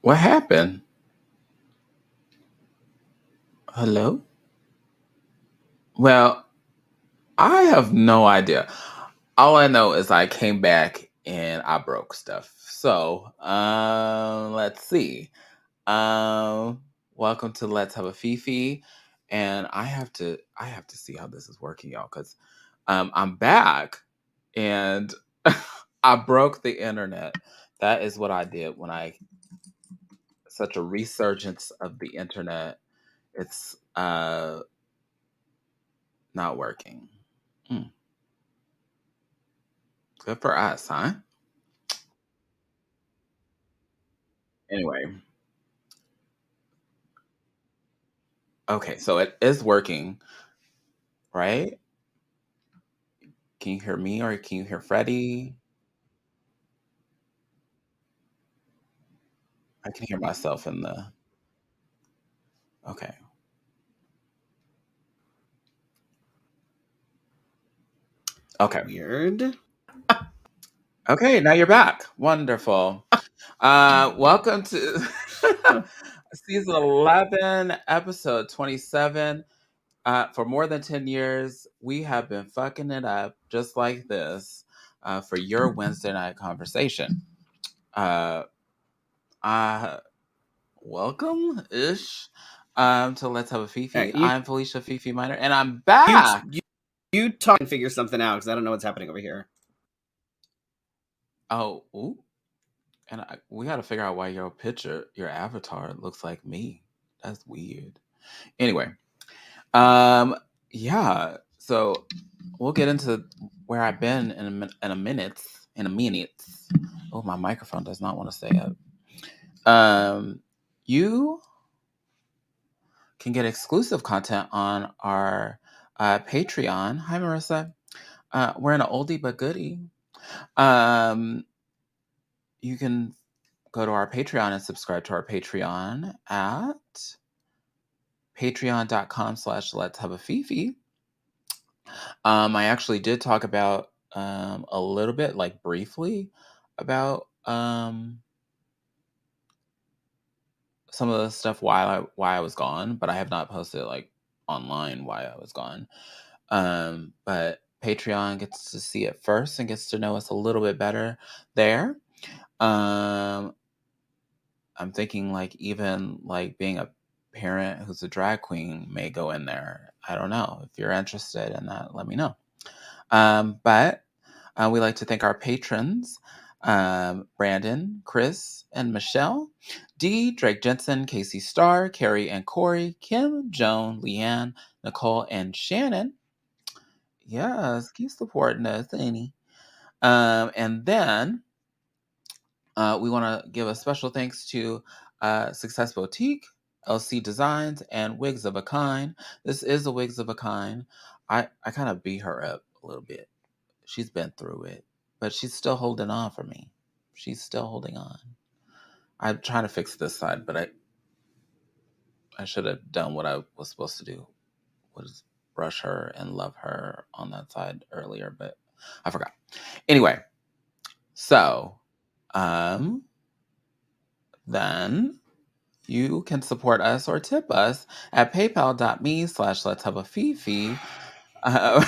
What happened? Hello? Well, I have no idea. All I know is I came back and I broke stuff. Let's see. Welcome to Let's Have a Fifi. And I have to see how this is working, y'all, because I'm back and I broke the internet. That is what I did when I such a resurgence of the internet. It's not working. Hmm. Good for us, huh? Anyway, okay, so it is working, right? Can you hear me or can you hear Freddie? I can hear myself in the. Okay. Okay. Weird. Okay, now you're back. Wonderful. Welcome to season 11, episode 27. For more than 10 years, we have been fucking it up just like this for your Wednesday night conversation. Uh, uh, Welcome ish to Let's Have a All Fifi. right, I'm Felicia Fifi Minor, and I'm you back. you talk and figure something out because I don't know what's happening over here. Oh, ooh, and we got to figure out why your picture, your avatar, looks like me. That's weird. Anyway, um, yeah. So we'll get into where I've been in a minute. In a minute. Oh, my microphone does not want to stay up. You can get exclusive content on our Patreon. Hi, Marissa. We're an oldie but goodie. Um, you can go to our Patreon and subscribe to our Patreon at patreon.com/let's have a fifi. I actually did talk about a little bit, like briefly, about some of the stuff why I was gone, but I have not posted like online why I was gone. But Patreon gets to see it first and gets to know us a little bit better there. Um, I'm thinking like even like being a parent who's a drag queen may go in there. I don't know. If you're interested in that, let me know. But we like to thank our patrons. Brandon, Chris, and Michelle, Dee, Drake Jensen, Casey Starr, Carrie and Corey, Kim, Joan, Leanne, Nicole, and Shannon. Yes, keep supporting us, Annie. And then we want to give a special thanks to Success Boutique, LC Designs, and Wigs of a Kind. This is a Wigs of a Kind. I kind of beat her up a little bit. She's been through it, but she's still holding on for me. She's still holding on. I'm trying to fix this side, but I should have done what I was supposed to do, was brush her and love her on that side earlier, but I forgot. Anyway, so then you can support us or tip us at paypal.me/let's have a fifi. Uh,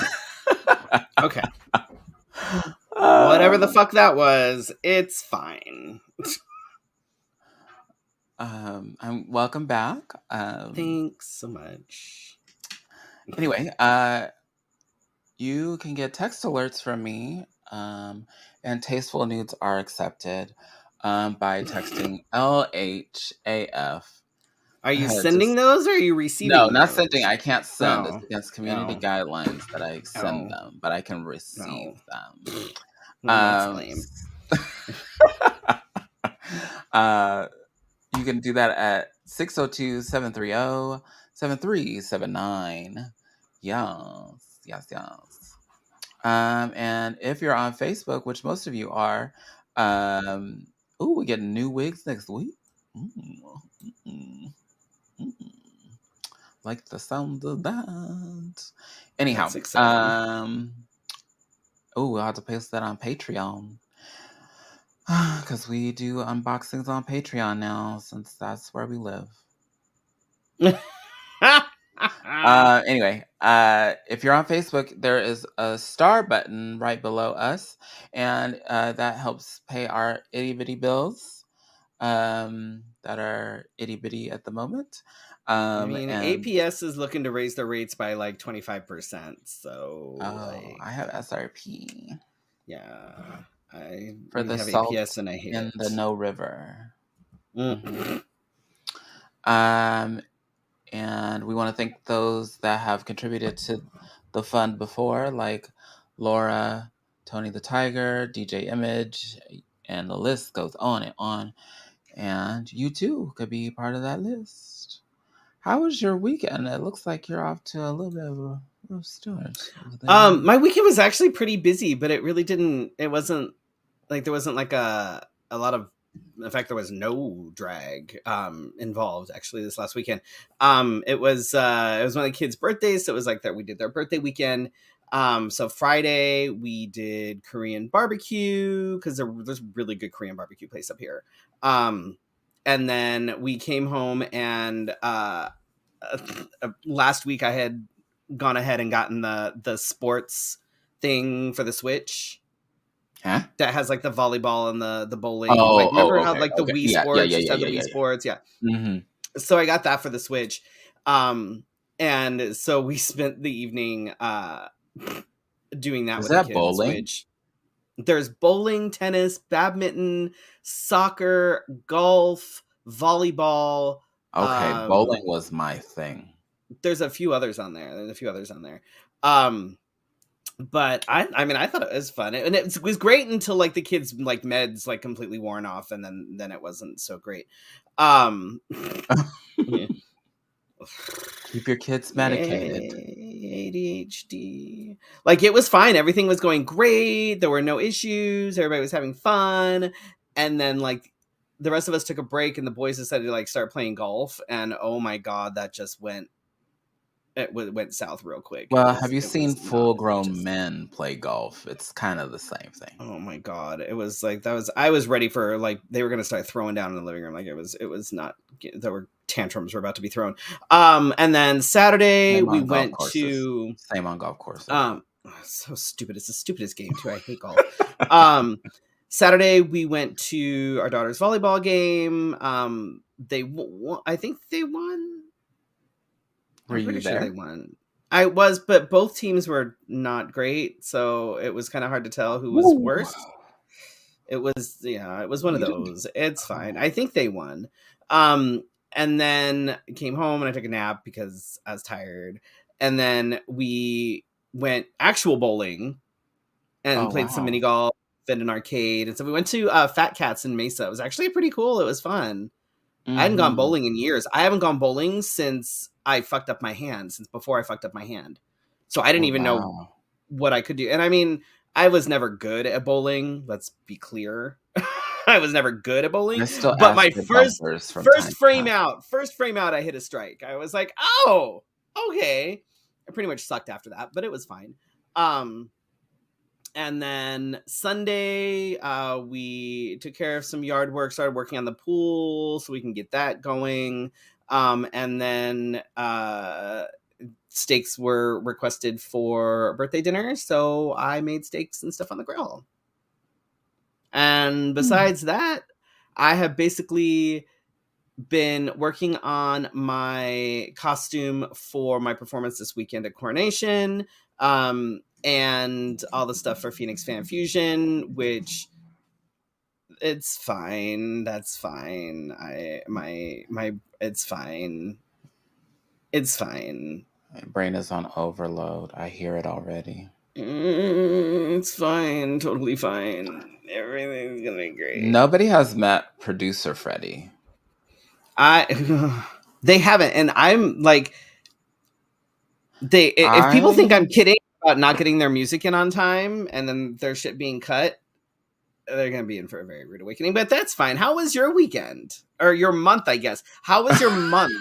Okay, whatever the fuck that was, it's fine. I'm welcome back. Thanks so much. Anyway, you can get text alerts from me, and tasteful nudes are accepted by texting LHAF. Are you Just sending those or are you no, receiving not sending. those? I can't send. It's Oh, against community oh, guidelines that I send oh, them, but I can receive oh. them. Well, that's Um, lame. uh, you can do that at 602-730-7379. Yes, yes, yes. And if you're on Facebook, which most of you are, we get new wigs next week. Mm, mm, mm. Like the sound of that. Anyhow, That's exciting. we'll have to post that on Patreon. Because we do unboxings on Patreon now, since that's where we live. Anyway, if you're on Facebook, there is a star button right below us, and that helps pay our itty bitty bills that are itty bitty at the moment. I mean, And APS is looking to raise their rates by like 25%. So, oh, like, I have SRP yeah, for we the have salt APS and I hate in the it. No River. Hmm. Mm. Um, and we want to thank those that have contributed to the fund before, like Laura, Tony the Tiger, DJ Image, and the list goes on and on. And you too could be part of that list. How was your weekend? It looks like you're off to a little bit of a rough start. My weekend was actually pretty busy, but it really didn't. It wasn't like there wasn't like a lot of. In fact, there was no drag involved actually this last weekend. It was one of the kids' birthdays, so it was like that we did their birthday weekend. So Friday we did Korean barbecue because there's a really good Korean barbecue place up here. And then we came home and last week I had gone ahead and gotten the sports thing for the Switch Huh? that has like the volleyball and the bowling. Like, Oh, remember oh, how okay, like the okay. Wii Yeah, yeah, Sports yeah, used to yeah, have the yeah, Wii yeah, Sports? Yeah. yeah. Hmm. So I got that for the Switch. Um, and so we spent the evening doing that Is with the that kids, bowling? which there's bowling, tennis, badminton, soccer, golf, volleyball. Okay, bowling Um, was my thing. there's a few others on there. Um, but I mean I thought it was fun, and it was great until like the kids like meds like completely worn off, and then it wasn't so great. um yeah. Keep your kids medicated. Yay, ADHD. Like, it was fine, everything was going great, there were no issues, everybody was having fun. And then like the rest of us took a break and the boys decided to like start playing golf, and oh my god, that just went south real quick. it Well, have was you it seen was not full-grown just men play golf? It's kind of the same thing. Oh my god. It was like that was I was ready for like they were gonna start throwing down in the living room. Like it was not there were tantrums were about to be thrown. And then Saturday Same we on golf went courses. to Same on golf courses. um so stupid. It's the stupidest game too. I hate golf. Um Saturday we went to our daughter's volleyball game. I think they won. Were I'm you pretty sure they there? won. I was, but both teams were not great, so it was kind of hard to tell who was Woo! worse. It was, yeah, it was one of You didn't. those. It's fine. Oh. I think they won. Um, and then came home and I took a nap because I was tired. And then we went actual bowling and Oh, played some mini wow. golf in an arcade. And so we went to Fat Cats in Mesa. It was actually pretty cool. It was fun. I hadn't gone Mhm. bowling in years. I haven't gone bowling since I fucked up my hand, since before I fucked up my hand. So I didn't Oh, even know wow. what I could do. And I mean, I was never good at bowling. Let's be clear. I was never good at I bowling, still but ask my for first bumpers from time first to frame time. out, first frame out, I hit a strike. I was like, oh, okay. I pretty much sucked after that, but it was fine. Um, and then Sunday, we took care of some yard work, started working on the pool so we can get that going. And then steaks were requested for birthday dinner, so I made steaks and stuff on the grill. And Hmm. besides that, I have basically been working on my costume for my performance this weekend at Coronation, and all the stuff for Phoenix Fan Fusion, which it's fine. That's fine. It's fine. It's fine. My brain is on overload. I hear it already. It's fine. Totally fine. Everything's gonna be great. Nobody has met producer Freddie. I they haven't, and I'm like if people think I I'm kidding about not getting their music in on time and then their shit being cut, they're gonna be in for a very rude awakening. But that's fine. How was your weekend or your month? I guess. How was your month?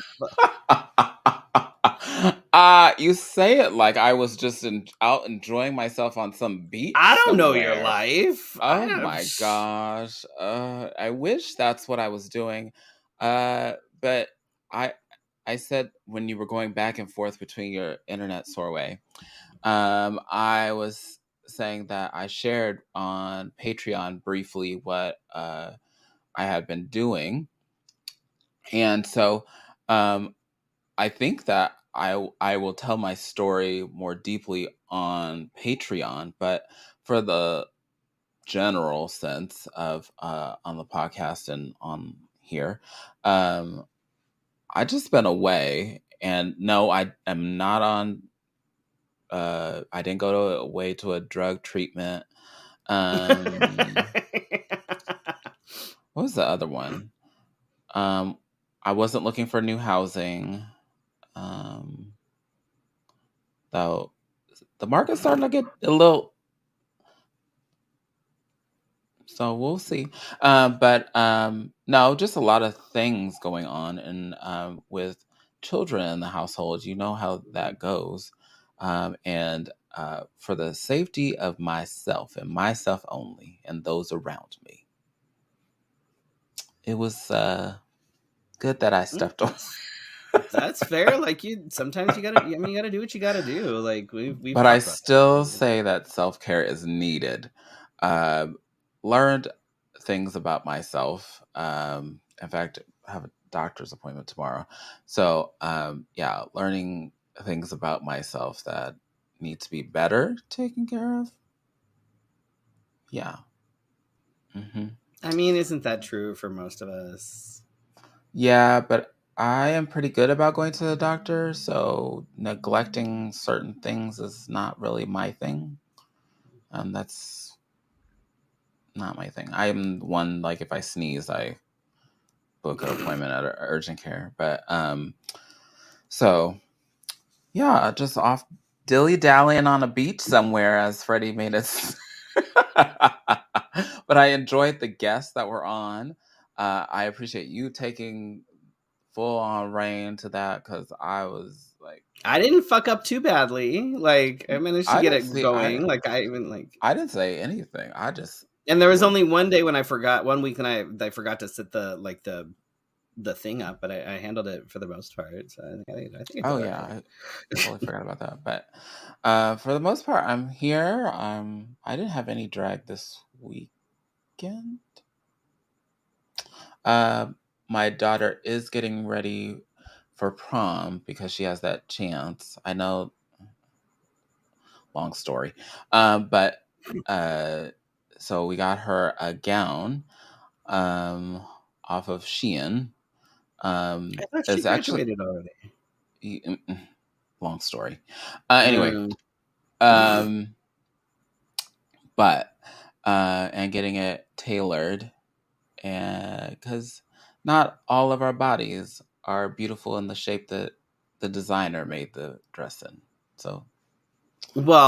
You say it like I was just out enjoying myself on some I beach don't know your somewhere. life. I Oh don't. my gosh. I wish that's what I was doing. But I I said when you were going back and forth between your internet sorbet, I was saying that I shared on Patreon briefly what I had been doing. And so I think that I will tell my story more deeply on Patreon, but for the general sense of on the podcast and on here, um, I just been away, and no, I am not on. I didn't go away to a drug treatment. Um, what was the other one? Um, I wasn't looking for new housing. Um, though the market's starting to get a little. So we'll see. But no, just a lot of things going on, and with children in the household, you know how that goes. And for the safety of myself and myself only, and those around me, it was good that I Mm, stepped away. that's fair. Like you, sometimes you gotta. I mean, you gotta do what you gotta do. Like we've But I talked about that. still say that self care is needed. Um, Learned things about myself. In fact, I have a doctor's appointment tomorrow. So, yeah, learning things about myself that need to be better taken care of. Yeah. hmm I mean, isn't that true for most of us? Yeah, but I am pretty good about going to the doctor. So, neglecting certain things is not really my thing. That's not my thing. I'm one, like, if I sneeze, I book an appointment at urgent care. So yeah, just off dilly dallying on a beach somewhere, as Freddie made it. But I enjoyed the guests that were on. I appreciate you taking full on reign to that because I was like, I didn't fuck up too badly. Like I managed to I get didn't it see, going. Like I even like, I didn't say anything. I just and there was was. only one day when I forgot. One week when I forgot to set the thing up, but I handled it for the most part. So I think I did Oh all yeah, right. I totally forgot about that. But for the most part, I'm here. I didn't have any drag this weekend. Uh, my daughter is getting ready for prom because she has that chance. I know, long story, but uh, so we got her a gown um, off of Shein. I thought she It's actually graduated already. long story. Anyway, Mm. um, but and getting it tailored, and because not all of our bodies are beautiful in the shape that the designer made the dress in. So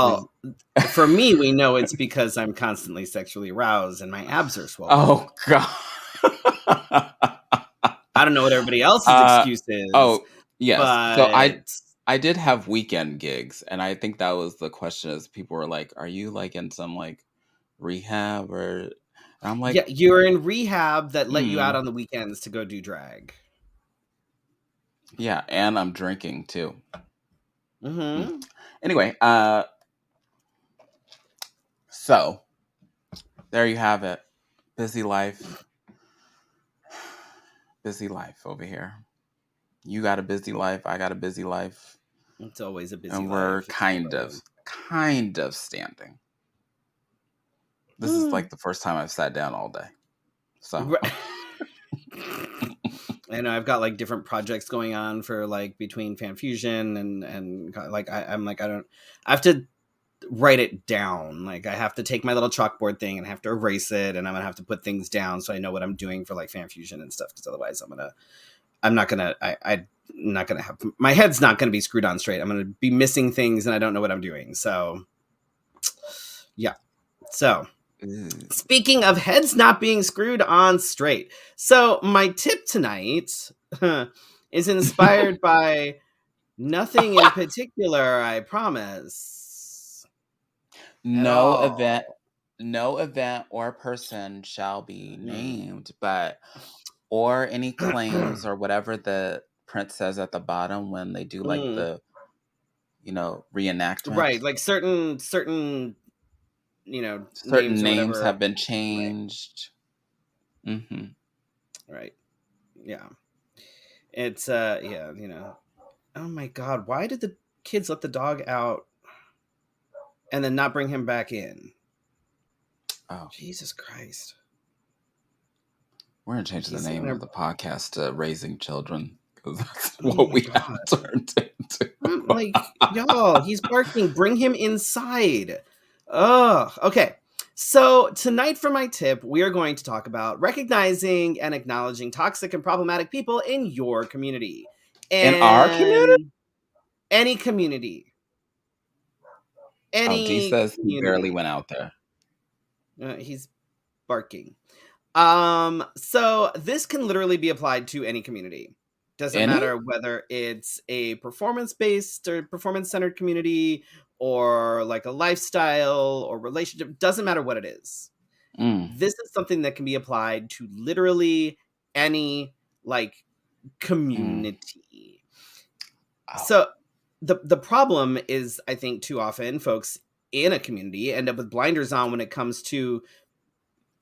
we Well, for me, we know it's because I'm constantly sexually aroused and my abs are swollen. oh god. I don't know what everybody else's uh excuse is, oh yes. So but I did have weekend gigs, and I think that was the question, is people were like, are you like in some like rehab, or and I'm yeah, like, you're in rehab that let you out hmm, on the weekends to go do drag. yeah, and I'm drinking too. Mm. Mm-hmm. Anyway, so there you have it. Busy life. Busy life over here. You got a busy life. I got a busy life. It's always a busy And we're life. It's never kind of standing. This is mm. like the first time I've sat down all day. So, Right. I know I've got like different projects going on for like between fan fusion and like I'm like I have to write it down. Like I have to take my little chalkboard thing and I have to erase it, and I'm gonna have to put things down so I know what I'm doing for like fan fusion and stuff. Because otherwise, I'm not gonna I'm not gonna have my head's not gonna be screwed on straight. I'm gonna be missing things and I don't know what I'm doing. So yeah. So ew. speaking of heads not being screwed on straight, so my tip tonight is inspired by Nothing in particular, I promise. At No event all. no event or person shall be Mm. named, but or any claims or whatever the print says at the bottom when they do like Mm. the, reenactment. Right, like certain, names Certain or names whatever. have been Right, changed. Mhm. right. Yeah. It's yeah, oh my god, why did the kids let the dog out and then not bring him back in? Oh, Jesus Christ. we're gonna change the He's sitting name there. of the podcast to Raising Children because that's Oh what my we god. have turned into. Like, y'all, he's barking. Bring him inside. Ugh. Okay. So, tonight for my tip, we are going to talk about recognizing and acknowledging toxic and problematic people in your community. In our community? And any community. Oh, D Any says he barely community. went out there. He's barking. So this can literally be applied to any community. Doesn't Any? matter whether it's a performance based or performance centered community or like a lifestyle or relationship, doesn't matter what it is. Mm. This is something that can be applied to literally any like Mm. community. Oh. So the problem is I think too often folks in a community end up with blinders on when it comes to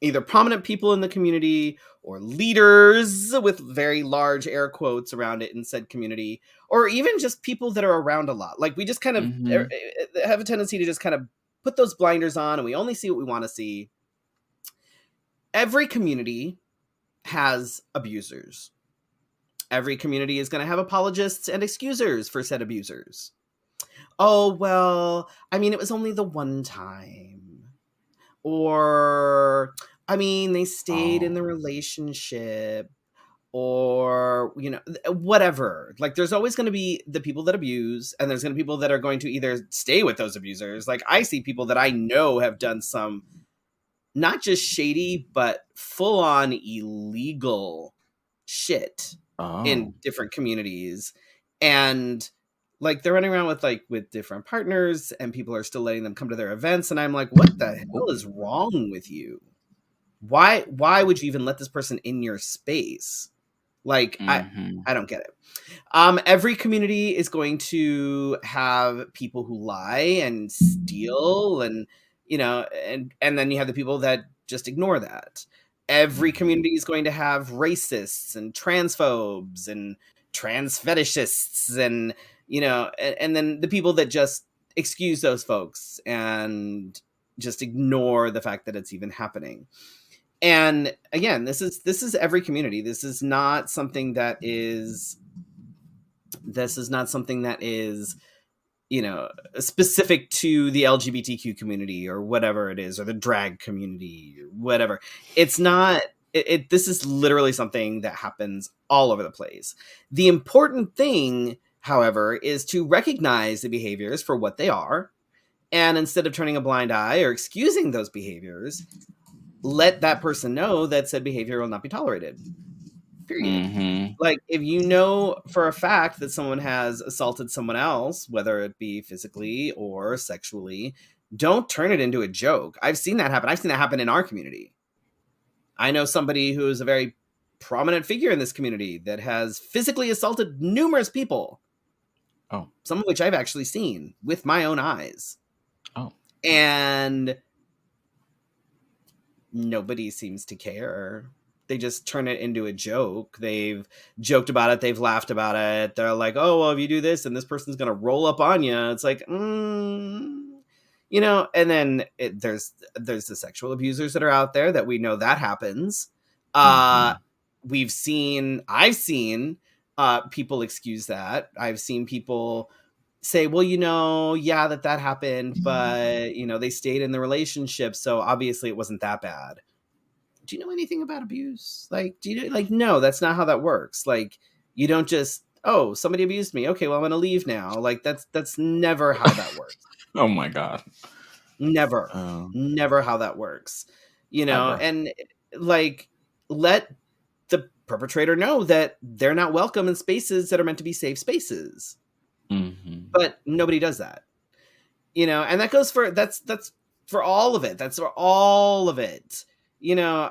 either prominent people in the community or leaders with very large air quotes around it in said community, or even just people that are around a lot. Like we just kind of Mhm. have a tendency to just kind of put those blinders on and we only see what we want to see. Every community has abusers. Every community is going to have apologists and excusers for said abusers. Oh, well, I mean, it was only the one time. Or, I mean, they stayed in the Oh. relationship, or whatever. Like there's always going to be the people that abuse, and there's going to be people that are going to either stay with those abusers. Like I see people that I know have done some not just shady but full on illegal shit Oh. in different communities, and like they're running around with different partners and people are still letting them come to their events, and I'm like, what the hell Ooh. is wrong with you? Why would you even let this person in your space? Like Mhm. I don't get it. Every community is going to have people who lie and steal, and and then you have the people that just ignore that. Every Mhm. community is going to have racists and transphobes and trans fetishists, and and then the people that just excuse those folks and just ignore the fact that it's even happening. And again, this is every community. This is not something that is, specific to the LGBTQ community or whatever it is, or the drag community or whatever. It's not. This is literally something that happens all over the place. The important thing, however, is to recognize the behaviors for what they are, and instead of turning a blind eye or excusing those behaviors, let that person know that said behavior will not be tolerated. Period. Mhm. Like, if you know for a fact that someone has assaulted someone else, whether it be physically or sexually, don't turn it into a joke. I've seen that happen. I've seen that happen in our community. I know somebody who is a very prominent figure in this community that has physically assaulted numerous people, Oh. some of which I've actually seen with my own eyes. Oh. And nobody seems to care. They just turn it into a joke. They've joked about it. They've laughed about it. They're like, "Oh, well, if you do this, and this person's gonna roll up on you." It's like, And then there's the sexual abusers that are out there that we know that happens. Uh, Mhm. I've seen people excuse that. I've seen people say, well, yeah, that happened, but they stayed in the relationship, so obviously it wasn't that bad. Do you know anything about abuse? Like, do you like, no, that's not how that works. Like, you don't just, oh, somebody abused me, okay, well, I'm gonna leave now. Like, that's never how that works. Oh my god. Never. Um, Never how that works. ever. And like, let the perpetrator know that they're not welcome in spaces that are meant to be safe spaces. Mhm. but nobody does that. And that goes for that's for all of it. That's for all of it. You know,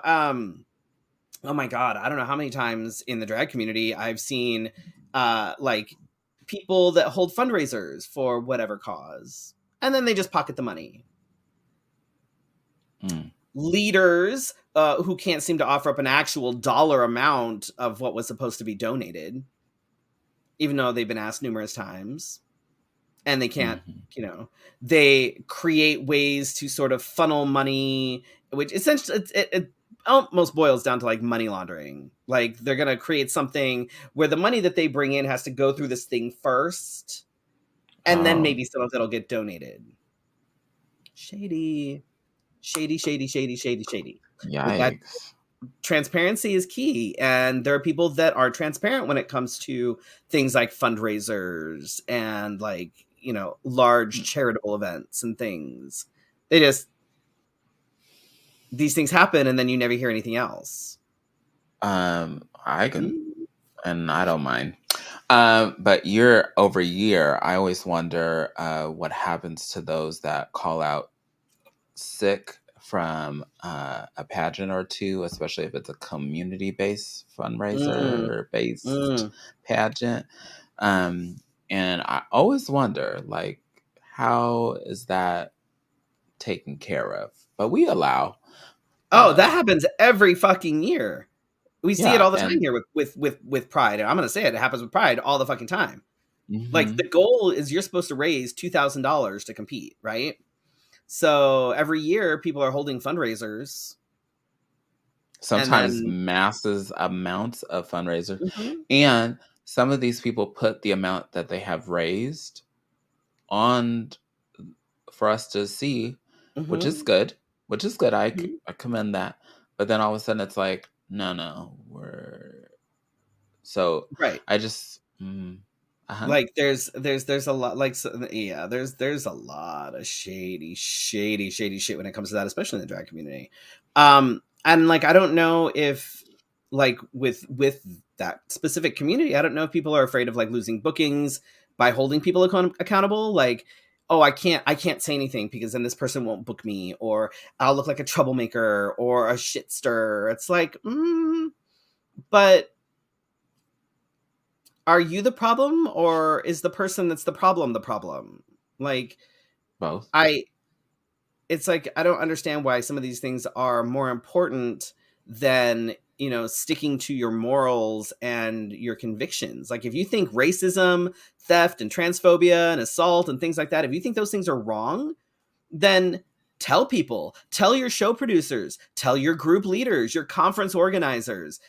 oh my god, I don't know how many times in the drag community I've seen like people that hold fundraisers for whatever cause, and then they just pocket the money. Mm. Leaders who can't seem to offer up an actual dollar amount of what was supposed to be donated, even though they've been asked numerous times, and they can't, Mhm. they create ways to sort of funnel money, which essentially it almost boils down to like money laundering. Like they're going to create something where the money that they bring in has to go through this thing first, and then Oh, maybe some of it'll get donated. Shady, shady, shady, shady, shady, shady. But that yikes. transparency is key, and there are people that are transparent when it comes to things like fundraisers and like large charitable events and things. They just These things happen and then you never hear anything else. I can, Mm. and I don't mind. But year over year, I always wonder what happens to those that call out sick from a pageant or two, especially if it's a community based Mm. fundraiser based Mm. pageant. Um, and I always wonder, like, how is that taken care of? But we allow, Oh, that uh, happens every fucking year. We see it yeah, all the time and here with Pride, and I'm gonna say it happens with Pride all the fucking time. Like mhm. the goal is you're supposed to raise $2,000 to compete, right? So every year people are holding fundraisers, and Sometimes then masses amounts of fundraisers, mhm, and some of these people put the amount that they have raised on for us to see, which is mhm, good, which is good. mhm. I commend that. But then all of a sudden it's like, no, no, we're so Right. I just uh-huh. Like there's a lot, like, yeah, there's a lot of shady, shady, shady shit when it comes to that, especially in the drag community. And like I don't know if like with that specific community, I don't know if people are afraid of like losing bookings by holding people accountable. Like, oh, I can't say anything because then this person won't book me, or I'll look like a troublemaker or a shit stirrer. It's like, but are you the problem, or is the person that's the problem the problem? Like, Both. I it's like I don't understand why some of these things are more important than, sticking to your morals and your convictions. Like if you think racism, theft and transphobia and assault and things like that, if you think those things are wrong, then tell people, tell your show producers, tell your group leaders, your conference organizers,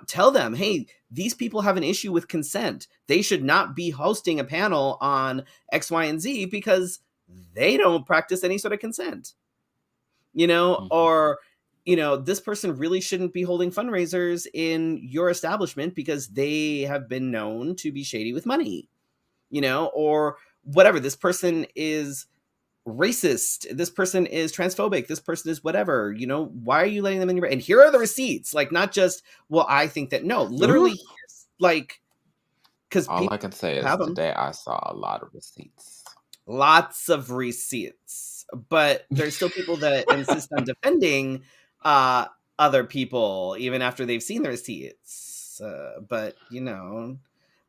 tell them, hey, these people have an issue with consent. They should not be hosting a panel on X, Y, and Z because they don't practice any sort of consent, Mhm. or, this person really shouldn't be holding fundraisers in your establishment because they have been known to be shady with money, or whatever. This person is racist, this person is transphobic, this person is whatever, why are you letting them in your, and here are the receipts, like not just, well, I think that, no, literally Ooh. here's like, because All people I can say is have them, today I saw a lot of receipts. lots of receipts, but there's still people that insist on defending uh other people even after they've seen the receipts, but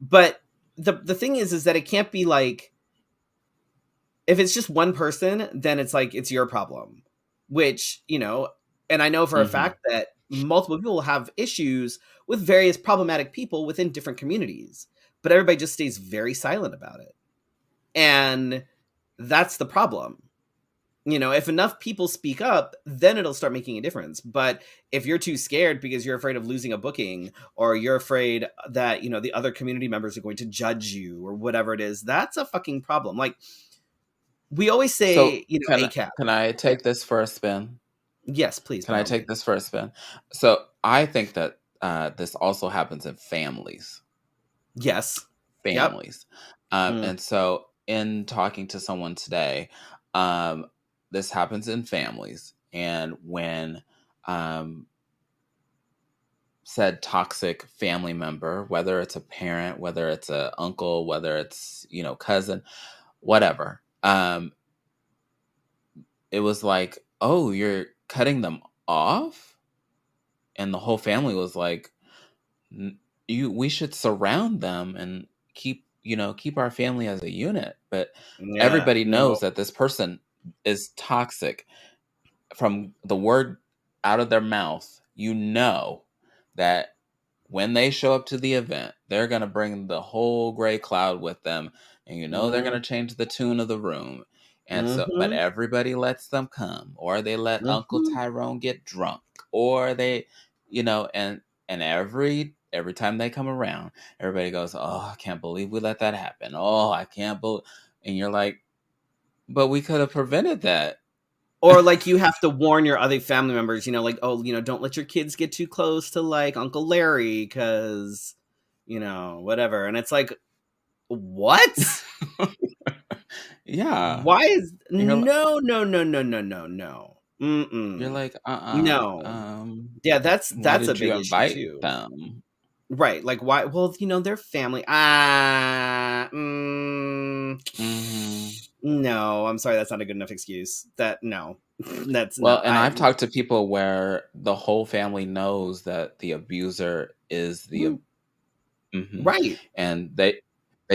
but the thing is that it can't be like, if it's just one person, then it's like it's your problem, which, and I know for a Mhm. fact that multiple people have issues with various problematic people within different communities, but everybody just stays very silent about it. And that's the problem. If enough people speak up, then it'll start making a difference. But if you're too scared because you're afraid of losing a booking, or you're afraid that, the other community members are going to judge you or whatever it is, that's a fucking problem. Like, we always So say, ACAB. can I Yeah. take this for a spin? Yes, please, Can by I all take means. this for a spin? So I think that this also happens in families. Yes. Yep. Families. Mm. And so, in talking to someone today, um, this happens in families. And when um, said toxic family member, whether it's a parent, whether it's a uncle, whether it's, cousin, whatever. It was like, "Oh, you're cutting them off?" And the whole family was like, we should surround them and keep our family as a unit." But Yeah, everybody knows no. that this person is toxic from the word out of their mouth. That when they show up to the event, they're going to bring the whole gray cloud with them, and they're going to change the tune of the room. And so, but Mm-hmm. everybody lets them come, or they let Uncle Mm-hmm. Tyrone get drunk, or and every time they come around, everybody goes, "Oh, I can't believe we let that happen. Oh, I can't believe," and you're like, "But we could have prevented that." Or like you have to warn your other family members, like, oh, don't let your kids get too close to like Uncle Larry because, whatever. And it's like, what? Yeah, Why is and no, no, no, no, no, no, no. you're Mm-mm. like, No. Yeah, why that's a did you big issue invite too. them? Right. Like why well, they're family. Mhm. No, I'm sorry, that's not a good enough excuse. That no. That's Well, no. and I've talked to people where the whole family knows that the abuser is mhm, Right. and they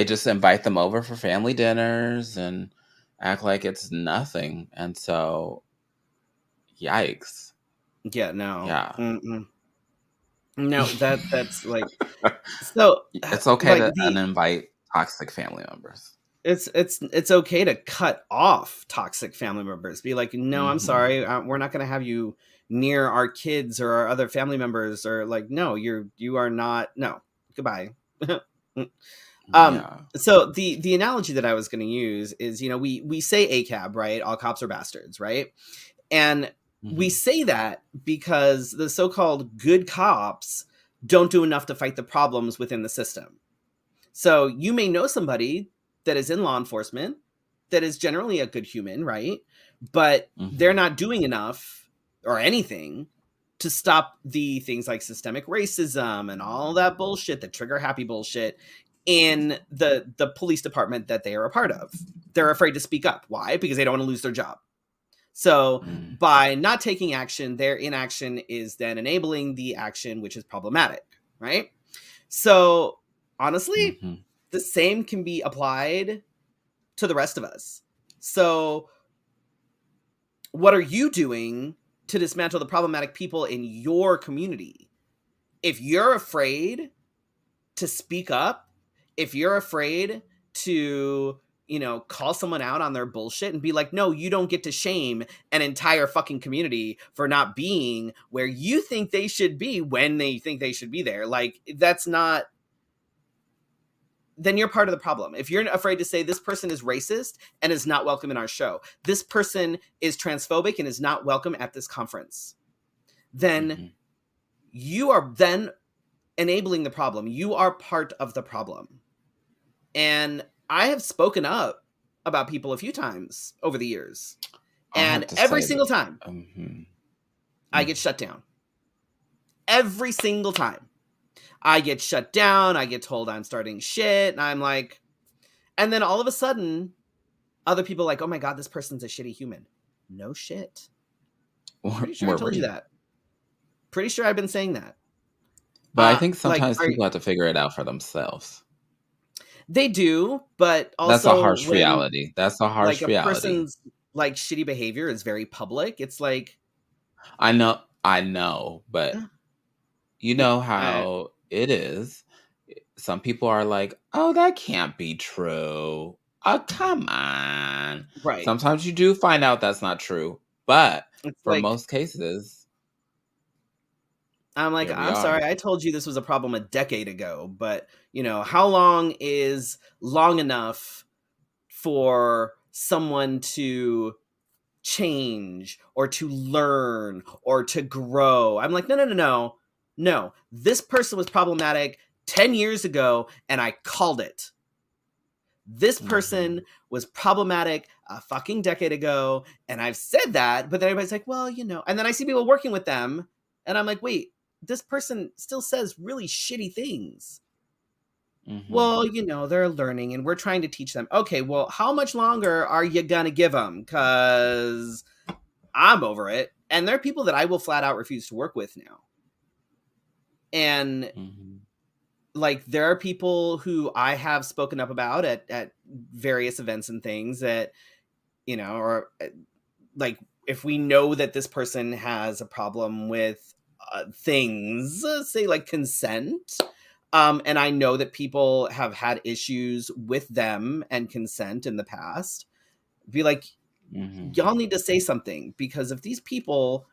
just invite them over for family dinners and act like it's nothing, and so, yikes. Yeah, no. Yeah. Mm-mm. No, that's like so It's okay like to the uninvite toxic family members. it's okay to cut off toxic family members. Be like, no, I'm Mhm. sorry, we're not going to have you near our kids or our other family members. Or like, no, you are not. No, goodbye. um. Yeah. So the analogy that I was going to use is, we say ACAB, right? All cops are bastards, right? And we Mhm. say that because the so-called good cops don't do enough to fight the problems within the system. So you may know somebody that is in law enforcement that is generally a good human, right? But they're Mhm. not doing enough or anything to stop the things like systemic racism and all that bullshit, the trigger happy bullshit in the police department that they are a part of. They're afraid to speak up. Why? Because they don't want to lose their job. So Mm. by not taking action, their inaction is then enabling the action, which is problematic, right? So honestly, Mhm. the same can be applied to the rest of us. So what are you doing to dismantle the problematic people in your community? If you're afraid to speak up, if you're afraid to, call someone out on their bullshit and be like, no, you don't get to shame an entire fucking community for not being where you think they should be when they think they should be there. Like, that's not, then you're part of the problem. If you're afraid to say this person is racist and is not welcome in our show, this person is transphobic and is not welcome at this conference, then Mhm. you are then enabling the problem. You are part of the problem. And I have spoken up about people a few times over the years. I And have to every say that single time mhm. I get shut down. Every single time I get shut down, I get told I'm starting shit. And I'm like, and then all of a sudden, other people are like, oh my God, this person's a shitty human. No shit. Pretty sure I Where were told you you? that. Pretty sure I've been saying that. But I think Like, sometimes people have to figure it out for themselves. they do, but That's a also harsh when reality. That's a like harsh a reality. person's like shitty behavior is very public, it's like, I know, but uh, you yeah, know how it is. Some people are like, "Oh, that can't be true. Oh, come on." right. Sometimes you do find out that's not true, but It's for like, most cases, I'm like, here we I'm are. sorry, I told you this was a problem a decade ago, but how long is long enough for someone to change or to learn or to grow? I'm like, no, no, no, no. No, this person was problematic 10 years ago and I called it. This person Mhm. was problematic a fucking decade ago, and I've said that, but then everybody's like, well, and then I see people working with them, and I'm like, wait, this person still says really shitty things. Mhm. Well, they're learning and we're trying to teach them. Okay, well, how much longer are you going to give them? Because I'm over it. And there are people that I will flat out refuse to work with now. And Mhm. like, there are people who I have spoken up about at various events and things that, or like, if we know that this person has a problem with things, say like consent, and I know that people have had issues with them and consent in the past, be like, Mhm. y'all need to say something, because if these people,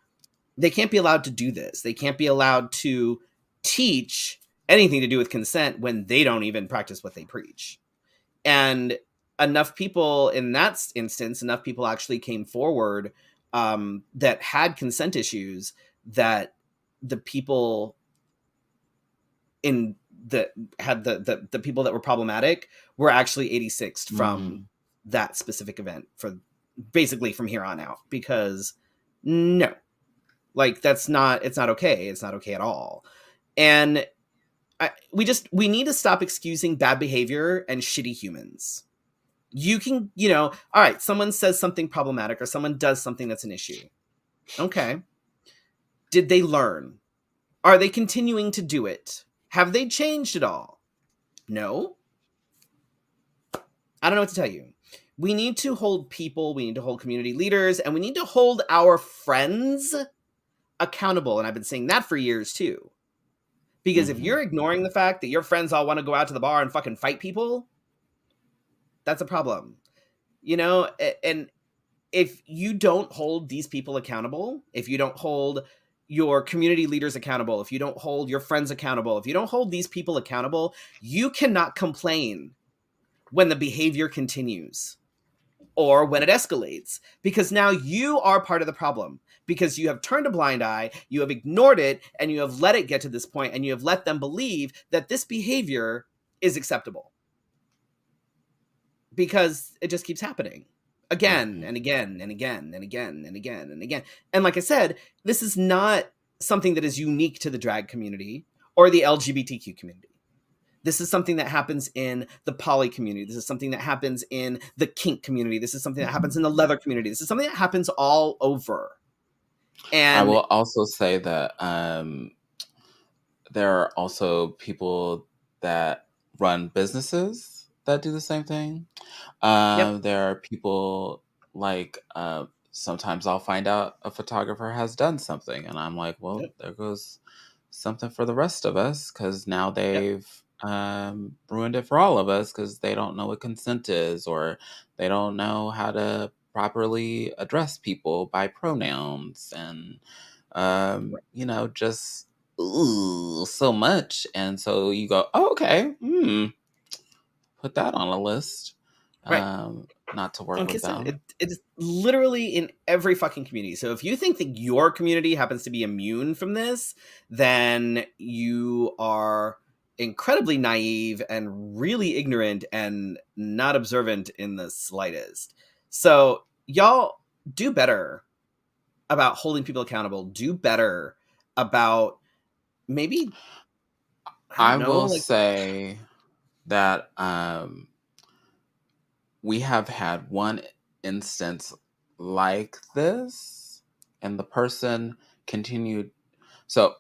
they can't be allowed to do this. They can't be allowed to teach anything to do with consent when they don't even practice what they preach. And enough people in that instance, enough people actually came forward that had consent issues, that the people in the had the people that were problematic were actually 86'd from Mhm. that specific event, for basically from here on out, because no, like, it's not okay. It's not okay at all. And we need to stop excusing bad behavior and shitty humans. You can, all right, someone says something problematic or someone does something that's an issue. Okay. Did they learn? Are they continuing to do it? Have they changed at all? No. I don't know what to tell you. We need to hold people, we need to hold community leaders, and we need to hold our friends accountable. And I've been saying that for years too. Because if Mhm. you're ignoring the fact that your friends all want to go out to the bar and fucking fight people, that's a problem. And if you don't hold these people accountable, if you don't hold your community leaders accountable, if you don't hold your friends accountable, if you don't hold these people accountable, you cannot complain when the behavior continues or when it escalates, because now you are part of the problem, because you have turned a blind eye, you have ignored it, and you have let it get to this point, and you have let them believe that this behavior is acceptable, because it just keeps happening again Mhm. and again and again and again and again and again. And like I said, this is not something that is unique to the drag community or the LGBTQ community. This is something that happens in the poly community. This is something that happens in the kink community. This is something that happens in the leather community. This is something that happens all over. I And will also say that there are also people that run businesses that do the same thing. yep, There are people like sometimes I'll find out a photographer has done something, and I'm like, well, yep, there goes something for the rest of us because now yep, they've ruined it for all of us because they don't know what consent is or they don't know how to properly address people by pronouns and right, just ooh, so much. And so you go, oh, okay, put that on a list, right. not to work Like I with said, them. it is literally in every fucking community. So if you think that your community happens to be immune from this, then you are incredibly naive and really ignorant and not observant in the slightest. So y'all do better about holding people accountable. Do better about, maybe, I I don't know, will like, say that we have had one instance like this, and the person continued. So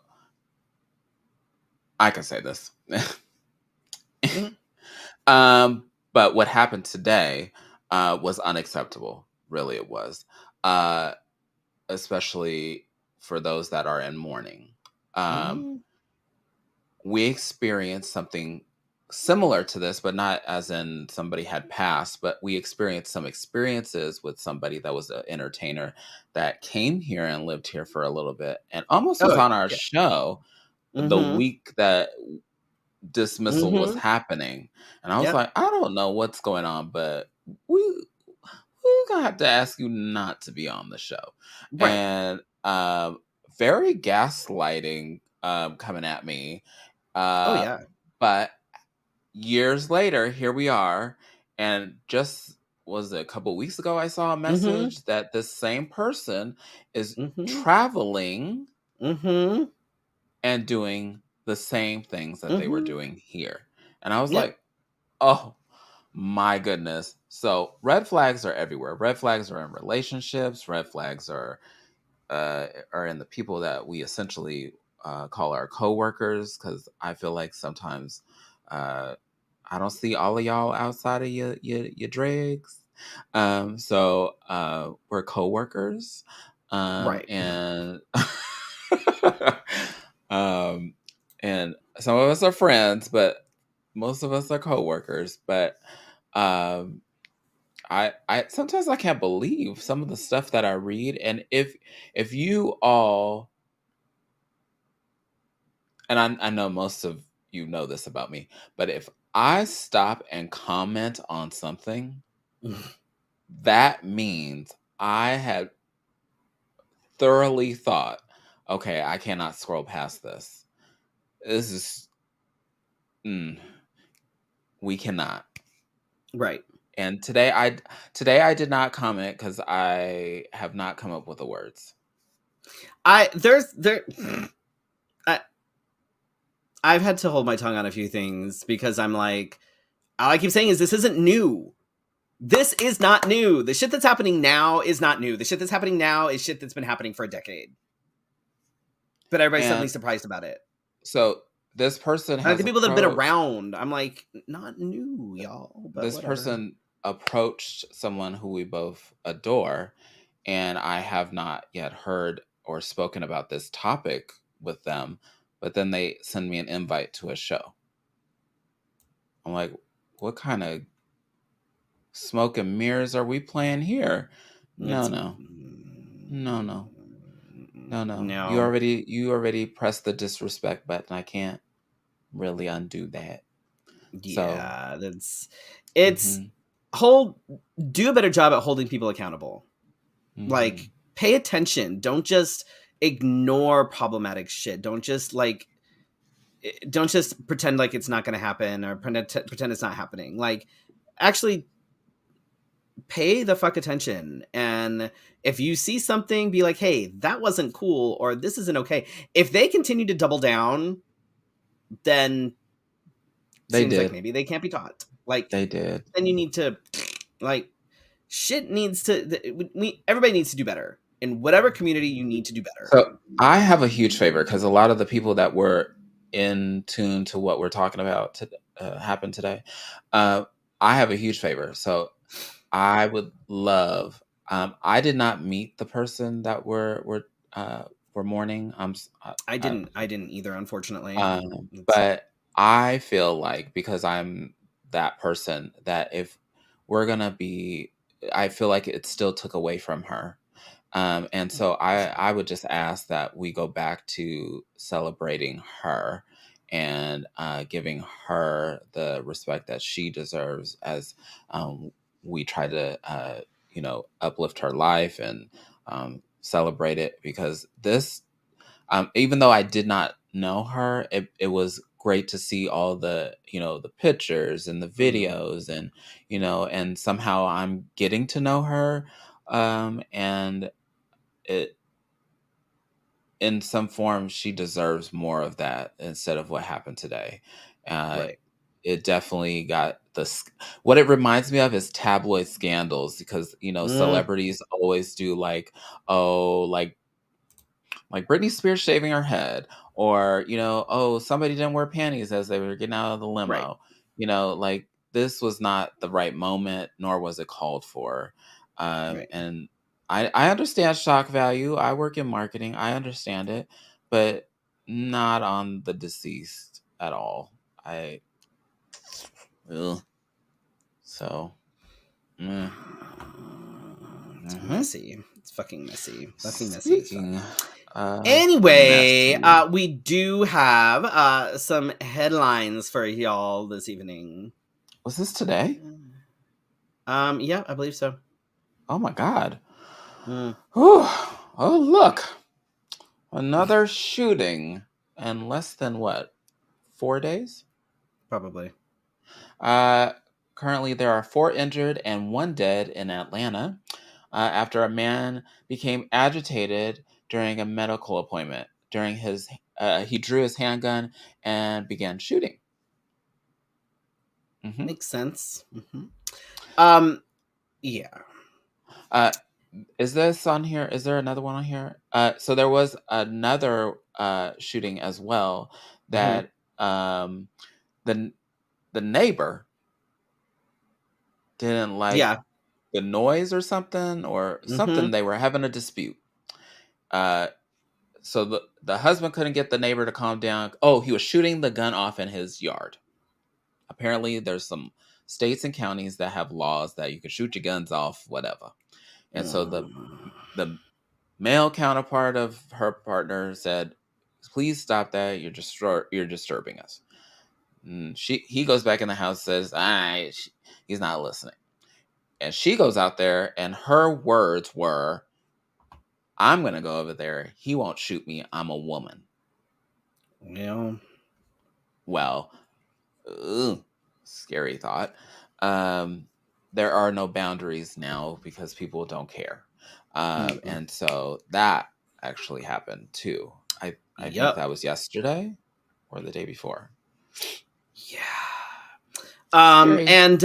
I can say this. mhm, But what happened today was unacceptable. Really, it was. Uh, Especially for those that are in mourning. Um, mhm. we experienced something similar to this, but not as in somebody had passed, but we experienced some experiences with somebody that was an entertainer that came here and lived here for a little bit and almost was Oh on our yeah. show the Mm-hmm. week that dismissal was Mm-hmm. happening. And I was Yep. like, I don't know what's going on, but we're gonna have to ask you not to be on the show. Right. And very gaslighting coming at me. Oh Uh yeah. but years later, here we are, and just was it a couple weeks ago I saw a Mm-hmm. message that this same person is Mm-hmm. traveling Mm-hmm. and doing the same things that they were Mm-hmm. doing here. And I was Yep. like, oh my goodness. So red flags are everywhere. Red flags are in relationships. Red flags are in the people that we essentially call our coworkers. Because I feel like sometimes uh, I don't see all of y'all outside of your dregs. So we're coworkers, Right. and um, and some of us are friends, but most of us are coworkers. But um, I sometimes I can't believe some of the stuff that I read, and if you all, and I know most of you know this about me, but if I stop and comment on something, that means I had thoroughly thought, okay, I cannot scroll past this. This is mm, we cannot. Right. And today I did not comment because I have not come up with the words. There I I've had to hold my tongue on a few things because I'm like, all I keep saying is this isn't new. This is not new. The shit that's happening now is not new. The shit that's happening now is shit that's been happening for a decade. But everybody's suddenly And surprised about it. so this person Like the has people that have been approached around, I'm like, not new, y'all, but this whatever. person approached someone who we both adore, and I have not yet heard or spoken about this topic with them, but then they send me an invite to a show. I'm like, what kind of smoke and mirrors are we playing here? No, It's no. No, no. No, no. You no. already you already pressed the disrespect button. I can't really undo that. So, Yeah, it's mhm. hold do a better job at holding people accountable. Like Mhm. pay attention. Don't just ignore problematic shit. Don't just pretend like it's not going to happen or pretend it's not happening. Like actually pay the fuck attention, and if you see something be like, "Hey, that wasn't cool," or "This isn't okay." If they continue to double down, then They seems like did. maybe they can't be taught. Like They did. then you need to like shit needs to we everybody needs to do better. In whatever community you need to do better. So I have a huge favor because a lot of the people that were in tune to what we're talking about to happen today, uh, I have a huge favor. So I would love. I did not meet the person that we're mourning. I didn't either, unfortunately. It's But I feel like because I'm that person that if we're gonna be, I feel like it still took away from her. And so I would just ask that we go back to celebrating her and giving her the respect that she deserves as we try to, uplift her life and celebrate it because even though I did not know her, it was great to see all the the pictures and the mm, videos and somehow I'm getting to know her, and it in some form she deserves more of that instead of what happened today. Uh, right. it definitely got what it reminds me of is tabloid scandals because Mm, celebrities always do like, oh, like Britney Spears shaving her head, or oh, somebody didn't wear panties as they were getting out of the right. limo. Like this was not the right moment, nor was it called for. Right. And I understand shock value. I work in marketing. I understand it, but not on the deceased at all. I ugh. So. Mm, It's mhm. messy. It's fucking messy. Fucking messy as fuck. Speaking of Anyway, messy, we do have some headlines for y'all this evening. was this today? Yeah, I believe so. Oh my god. Mm, Whew. Oh, look. Another shooting in less than what? 4 days? probably. Uh, Currently, there are four injured and one dead in Atlanta after a man became agitated during a medical appointment. during his he drew his handgun and began shooting. Hmm. Makes sense. Um, yeah. Uh, is this on here? Is there another one on here? So there was another shooting as well Hmm. that the the neighbor didn't like Yeah. the noise or something Hmm. they were having a dispute. Uh, so the husband couldn't get the neighbor to calm down. Oh, he was shooting the gun off in his yard. Apparently, there's some states and counties that have laws that you can shoot your guns off, whatever. And so the male counterpart of her partner said, "Please stop that. You're disturbing us." And he goes back in the house, says, he's not listening." And she goes out there, and her words were, "I'm gonna go over there. He won't shoot me. I'm a woman." Well, Well, ugh, scary thought. Um, there are no boundaries now because people don't care, mm-mm. and so that actually happened too. I think Yep. that was yesterday or the day before. Yeah. Scary. And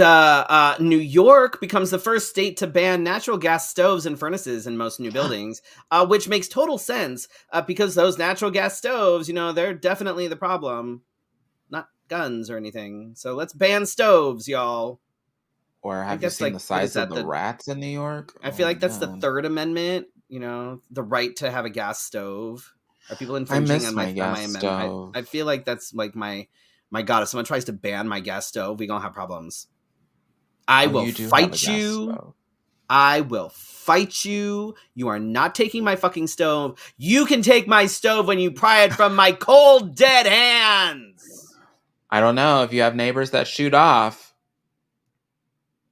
New York becomes the first state to ban natural gas stoves and furnaces in most new buildings, which makes total sense because those natural gas stoves, they're definitely the problem, not guns or anything. So let's ban stoves, y'all. Or I have you guess seen the like what is size of that? the rats in New York? I feel Oh like that's the no. Third Amendment. The right to have a gas stove. Are people I infringing miss on my my gas amendment? stove. I feel like that's like my God. If someone tries to ban my gas stove, we gonna have problems. I Oh, will you do have a fight gas you. stove. I will fight you. You are not taking my fucking stove. You can take my stove when you pry it from my cold, dead hands. I don't know if you have neighbors that shoot off.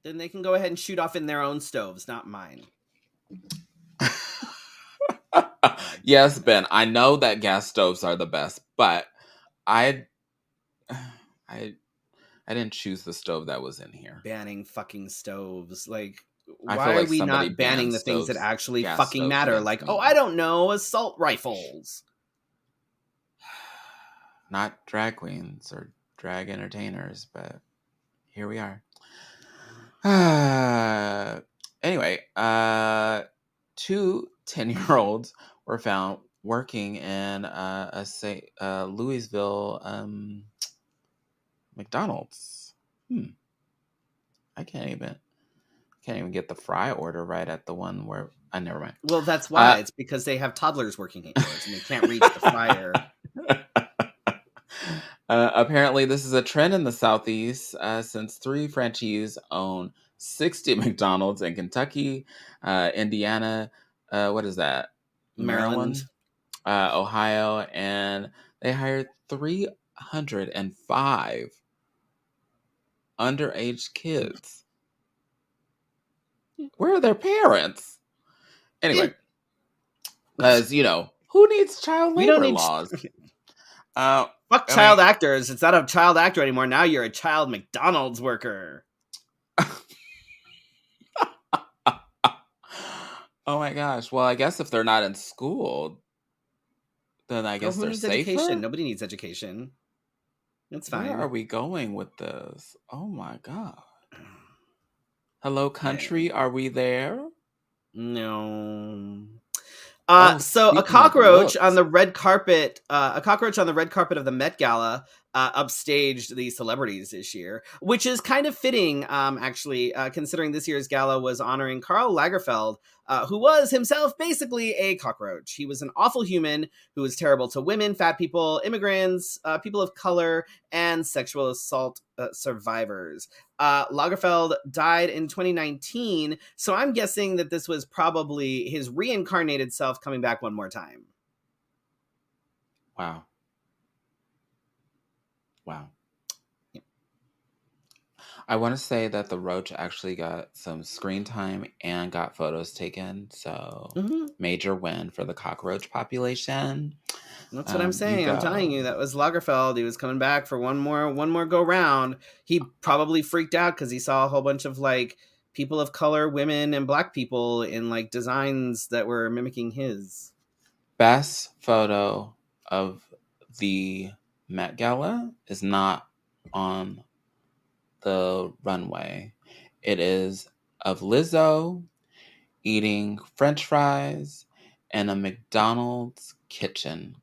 Then they can go ahead and shoot off in their own stoves, not mine. God Yes, damn it. Ben, I know that gas stoves are the best, but I I I didn't choose the stove that was in here. Banning fucking stoves. Like, I feel why are like we somebody not banning banned the things that stoves, actually gas fucking stoves matter? against Like, oh, me. I don't know, assault rifles. Not drag queens or drag entertainers, but here we are. Anyway, 2 10-year-olds were found working in Louisville McDonald's. I can't even get the fry order right at the one where I never mind. Well, that's why. Uh, It's because they have toddlers working at yours and they can't reach the fryer. Apparently, this is a trend in the Southeast since 3 franchisees own 60 McDonald's in Kentucky, Indiana, what is that? Maryland. Maryland, Ohio, and they hired 305 underage kids. Where are their parents? Eh, Anyway, because, who needs child we don't labor need. laws? Uh, Fuck I mean, child actors. It's not a child actor anymore. Now you're a child McDonald's worker. oh my gosh. Well, I guess if they're not in school, then I Girl, guess who they're needs education? safer. Nobody needs education. It's Where are fine. we going with this? Oh my god. Hello, Yeah. country. Are we there? No. Oh, So speaking of looks, a cockroach on the red carpet of the Met Gala upstaged the celebrities this year, which is kind of fitting, actually, considering this year's gala was honoring Karl Lagerfeld, who was himself basically a cockroach. He was an awful human who was terrible to women, fat people, immigrants, people of color, and sexual assault survivors. Lagerfeld died in 2019, so I'm guessing that this was probably his reincarnated self coming back one more time. wow, wow. Yeah. I want to say that the roach actually got some screen time and got photos taken. So Mm-hmm. major win for the cockroach population. That's what I'm You saying. I'm telling go. you, that was Lagerfeld. He was coming back for one more go round. He probably freaked out because he saw a whole bunch of like people of color, women, and black people in like designs that were mimicking his. Best photo of the Met Gala is not on the runway. It is of Lizzo eating French fries in a McDonald's kitchen.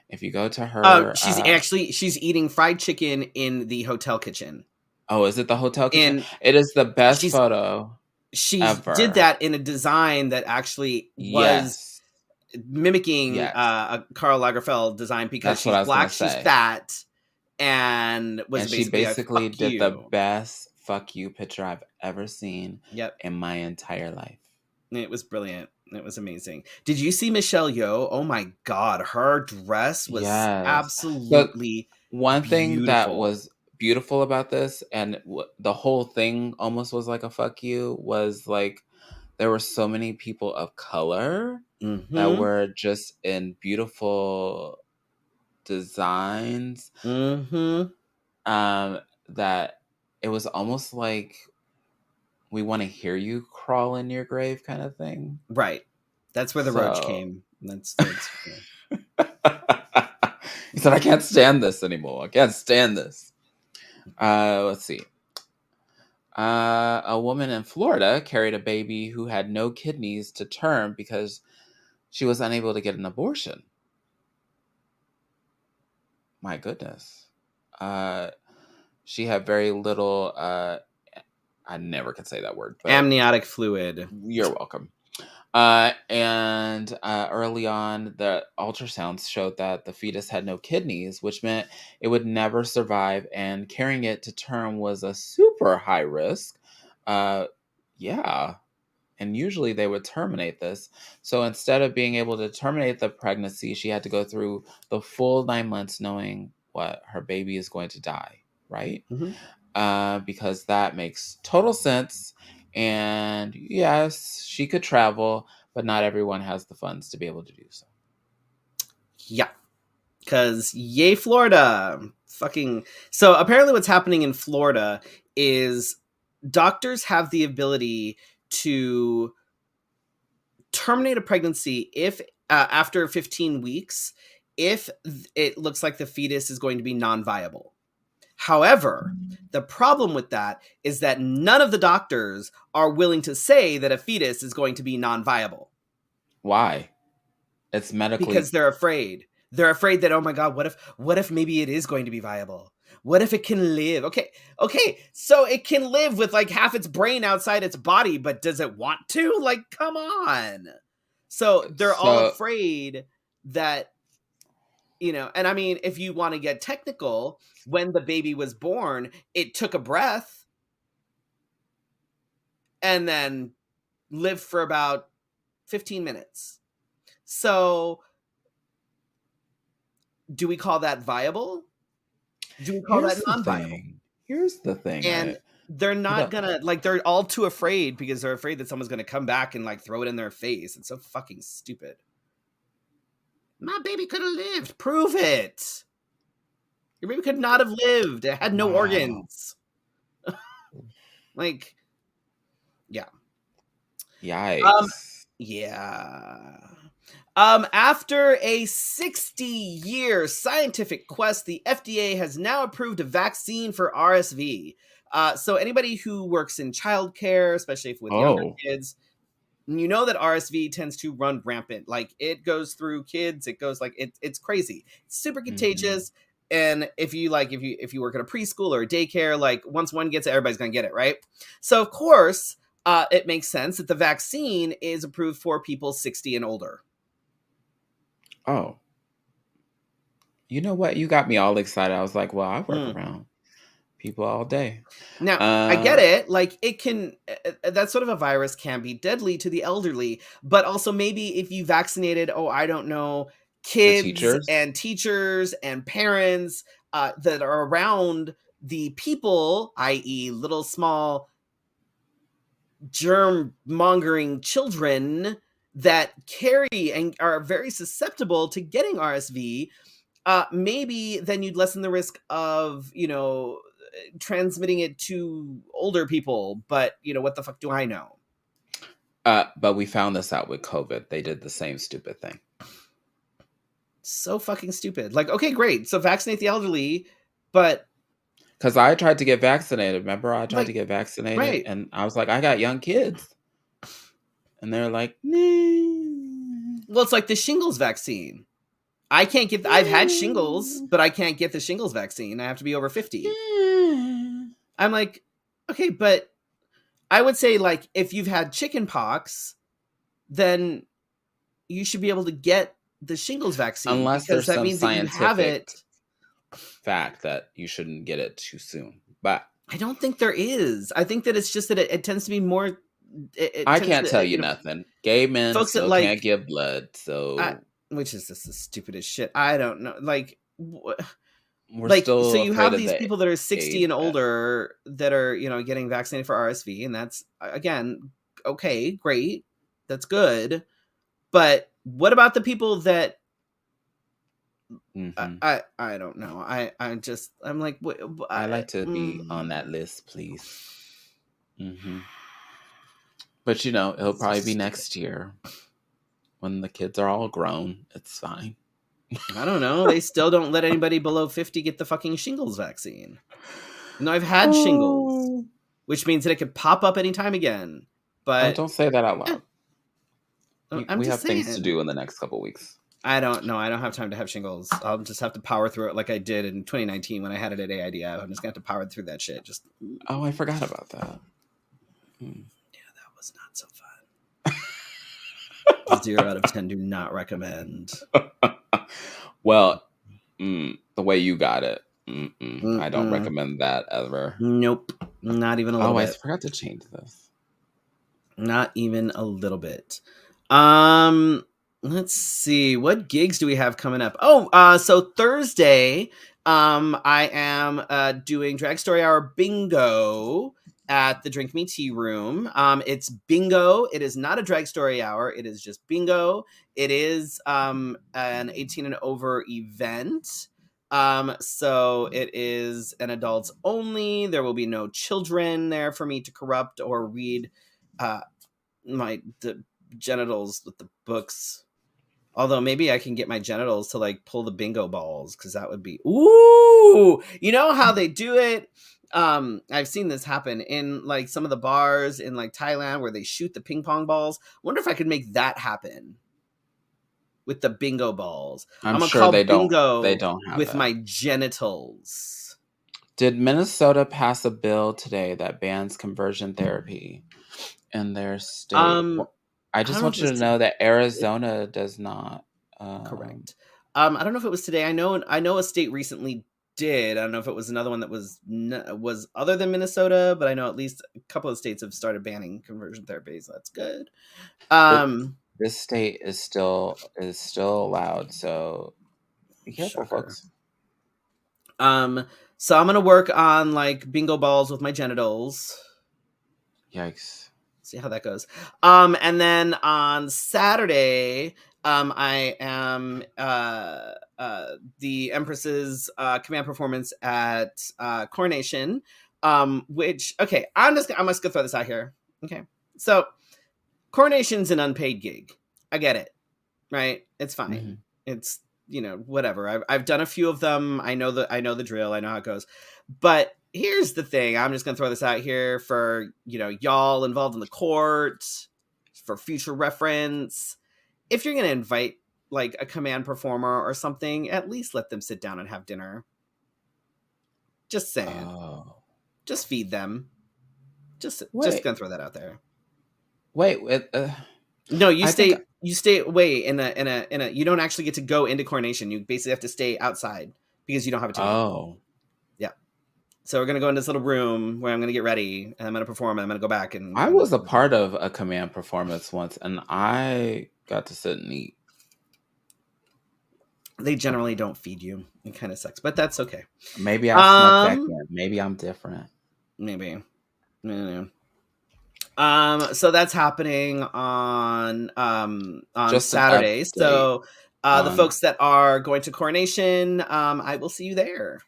If you go to her, She's eating fried chicken in the hotel kitchen, oh, is it the hotel kitchen? and It is the best she's photo she did ever. that in a design that actually was Yes, mimicking yes, a Karl Lagerfeld design because that's what she's I was gonna black, she's say. fat, and was And she basically a basically fuck did the you. best fuck you picture I've ever seen Yep. in my entire life. It was brilliant. It was amazing. Did you see Michelle Yeoh? Oh my god, her dress was Yes. So absolutely one thing that beautiful. was beautiful about this, and the whole thing almost was like a fuck you, was like there were so many people of color that Mhm. were just in beautiful designs, Mhm. um, that it was almost like we want to hear you crawl in your grave kind of thing. Right. That's where the roach So came. That's yeah. he said, I can't stand this anymore. I can't stand this. Let's see. A woman in Florida carried a baby who had no kidneys to term because she was unable to get an abortion. My goodness. Uh, she had very little. I never can say that word, but Amniotic fluid. you're welcome. And early on, the ultrasounds showed that the fetus had no kidneys, which meant it would never survive, and carrying it to term was a super high risk. Uh, yeah, and usually they would terminate this. So instead of being able to terminate the pregnancy, she had to go through the full 9 months knowing what her baby is going to die, right? Mhm. Because that makes total sense. And yes, she could travel, but not everyone has the funds to be able to do so. Yeah. Cuz yay Florida. Fucking so apparently what's happening in Florida is doctors have the ability to terminate a pregnancy if after 15 weeks if it looks like the fetus is going to be non-viable. However, the problem with that is that none of the doctors are willing to say that a fetus is going to be non-viable Why? It's because medically. they're afraid. They're afraid that, oh my god, what if maybe it is going to be viable? What if it can live? Okay, so it can live with like half its brain outside its body, but does it want to? Like, come on. So they're all So, afraid that, and I mean, if you want to get technical, when the baby was born, it took a breath and then lived for about 15 minutes. So, do we call that viable? Do we call that here's the non viable? thing. Here's the thing. And they're I not don't. gonna, like, they're all too afraid because they're afraid that someone's gonna come back and, like, throw it in their face. It's so fucking stupid. My baby could have lived. Prove it. Your baby could not have lived. It had no Wow. organs. Like, yeah. Um, Yikes. yeah. After a 60-year scientific quest, the FDA has now approved a vaccine for RSV. So anybody who works in childcare, especially with younger Oh. kids, you know that RSV tends to run rampant. Like it goes through kids, it goes like it's crazy. It's super Hmm. contagious. And if you work at a preschool or a daycare, like once one gets it, everybody's gonna get it, right? So of course, it makes sense that the vaccine is approved for people 60 and older. Oh. You know what? You got me all excited. I was like, well, I work Mm. around people all day. Now, I get Uh, it. Like, it can, that sort of a virus can be deadly to the elderly, but also maybe if you vaccinated, oh, I don't know, the kids teachers. and teachers and parents that are around the people, i.e., little small germ mongering children that carry and are very susceptible to getting RSV, maybe then you'd lessen the risk of, transmitting it to older people. But, what the fuck do I know? But we found this out with COVID. They did the same stupid thing. So fucking stupid. Like, okay, great. So vaccinate the elderly, but Because I tried to get vaccinated. Remember, I tried to like, get vaccinated, right. and I was like, I got young kids, and they're like, nah, Well, it's like the shingles vaccine. I can't get. I've had shingles, nah, but I can't get the shingles vaccine. I have to be over 50. nah. I'm like, okay, but I would say like if you've had chicken pox, then you should be able to get the shingles vaccine Unless because there's that some means that you have scientific it. fact that you shouldn't get it too soon. But I don't think there is. I think that it's just that it tends to be more. It I tends can't tell to, you nothing. Gay men folks that still can't like, give blood, I, so which is just the stupidest shit. I don't know. we're Like, so still you afraid have of these the people that are 60 AIDS and that older that are, getting vaccinated for RSV, and that's again, okay, great, that's good. But what about the people that mhm. I don't know. I'm like, I like to be on that list, please. Mhm. But, it'll it's probably just be stupid. next year when the kids are all grown. It's fine. I don't know. They still don't let anybody below 50 get the fucking shingles vaccine. No, I've had shingles, Oh. which means that it could pop up anytime again. Oh, But don't say that out eh, loud. I'm We just have things to saying. do in the next couple weeks. I don't know. I don't have time to have shingles. I'll just have to power through it like I did in 2019 when I had it at AIDF. I'm just gonna have to power through that shit. Just Oh, I forgot about that. Hmm. yeah, that was not so fun. 0 out of 10. Do not recommend. Well, the way you got it, I don't Mm-mm. recommend that ever. Nope. Not even a little Oh, I bit. forgot to change this. Not even a little bit. Um, let's see. What gigs do we have coming up? Oh, so Thursday, I am doing Drag Story Hour bingo at the Drink Me Tea Room. It's bingo. It is not a drag story hour. It is just bingo. It is an 18 and over event. So it is an adults only. There will be no children there for me to corrupt or read uh the genitals with the books. Although maybe I can get my genitals to like pull the bingo balls because that would be ooh. You know how they do it? I've seen this happen in like some of the bars in like Thailand where they shoot the ping pong balls. I wonder if I could make that happen with the bingo balls. I'm I'm gonna sure call they bingo don't have with it. my genitals. Did Minnesota pass a bill today that bans conversion therapy in their state? Um, I I don't just know if want it you was to know that today. Arizona does not. Correct. I don't know if it was today. I know a state recently did. I don't know if it was another one that was other than Minnesota, but I know at least a couple of states have started banning conversion therapy, so that's good. This Um, this state is still allowed, so be careful, shocker. folks. So I'm gonna work on like bingo balls with my genitals. Yikes! See how that goes. And then on Saturday, I am the Empress's command performance at Coronation. Which okay, I'm just gonna throw this out here. Okay, so Coronation's an unpaid gig. I get it, right? It's fine. Mhm. It's whatever. I've done a few of them. I know the drill. I know how it goes. But here's the thing. I'm just gonna throw this out here for y'all involved in the court for future reference. If you're gonna invite like a command performer or something, at least let them sit down and have dinner. Just saying. Oh, Just feed them. Just wait, gonna throw that out there. wait. No, I think. you stay away in a you don't actually get to go into coronation. You basically have to stay outside because you don't have a ticket. Oh, Yeah. So we're gonna go in this little room where I'm gonna get ready and I'm gonna perform and I'm gonna go back I and was a part of a command performance once, and I got to sit and eat. they generally don't feed you. It kind of sucks, but that's okay. Maybe I snuck back Um, in. Maybe I'm different. maybe. Yeah. So that's happening on Just an Saturday. update So the on folks that are going to coronation, I will see you there.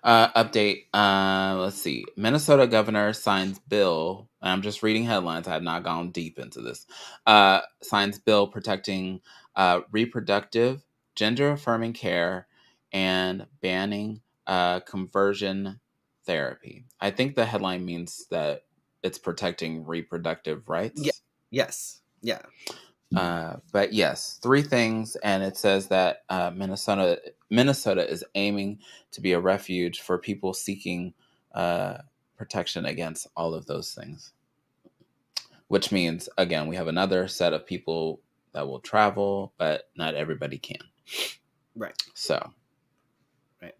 update. Let's see. Minnesota governor signs bill. I'm just reading headlines. I have not gone deep into this. Signs bill protecting reproductive gender affirming care, and banning conversion therapy. I think the headline means that it's protecting reproductive Yeah. rights. Yes. Yeah. But yes, three things, and it says that Minnesota is aiming to be a refuge for people seeking uh, protection against all of those things. Which means, again, we have another set of people that will travel, but not everybody can. Right. So Right.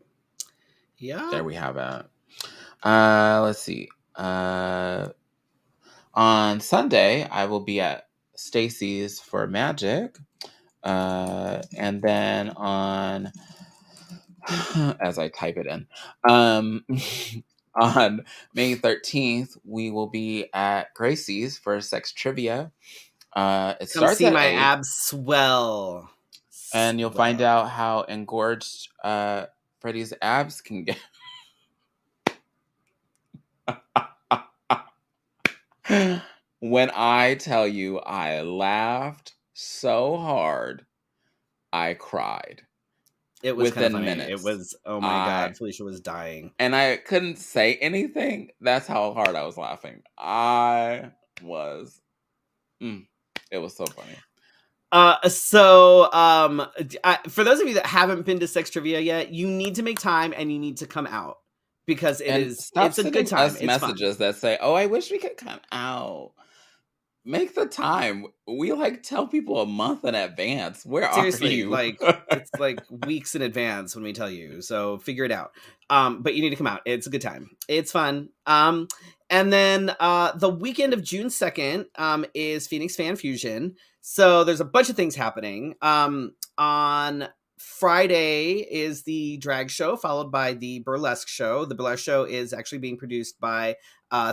Yeah. there we have it. Let's see. On Sunday, I will be at Stacy's for Magic. And then on, as I type it in, on May 13th, we will be at Gracie's for Sex Trivia. It Come starts see at my 8, abs swell. and you'll find Swell. out how engorged Freddie's abs can get. When I tell you I laughed so hard, I cried. It was kind of Within funny. It minutes. was, oh my I God, Felicia was dying. and I couldn't say anything. That's how hard I was laughing. I was it was so funny. For those of you that haven't been to Sex Trivia yet, you need to make time and you need to come out because And stop it's a good sending time. us It's fun. messages that say, "Oh, I wish we could come out." Make the time. We like tell people a month in advance. Where are Seriously, you? like it's like weeks in advance when we tell you. So figure it out. But you need to come out. It's a good time. It's fun. And then the weekend of June 2nd is Phoenix Fan Fusion. So there's a bunch of things happening. On Friday is the drag show, followed by the burlesque show. The burlesque show is actually being produced by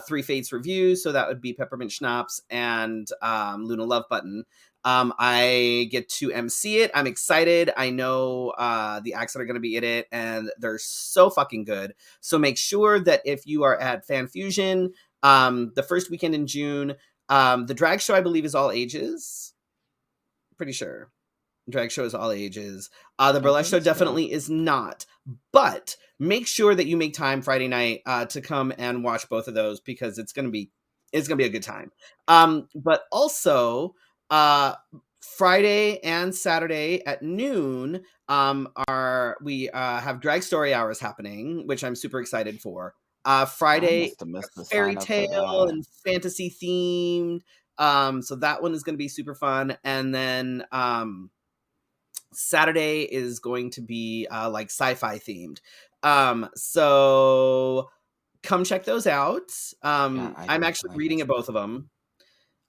Three Fates Reviews. So that would be Peppermint Schnapps and Luna Love Button. I get to MC it. I'm excited. I know the acts that are going to be in it, and they're so fucking good. So make sure that if you are at Fan Fusion, the first weekend in June, the drag show I believe is all ages. Pretty sure drag show is all ages. The I'm burlesque pretty show sure. definitely is not. But make sure that you make time Friday night to come and watch both of those because it's gonna be a good time. But also Friday and Saturday at noon are we have drag story hours happening, which I'm super excited for. I Friday must have missed the fairy sign up for tale that. and fantasy themed. So that one is going to be super fun. And then Saturday is going to be like sci-fi themed. So come check those out. Yeah, I I'm actually definitely reading missed at that. both of them.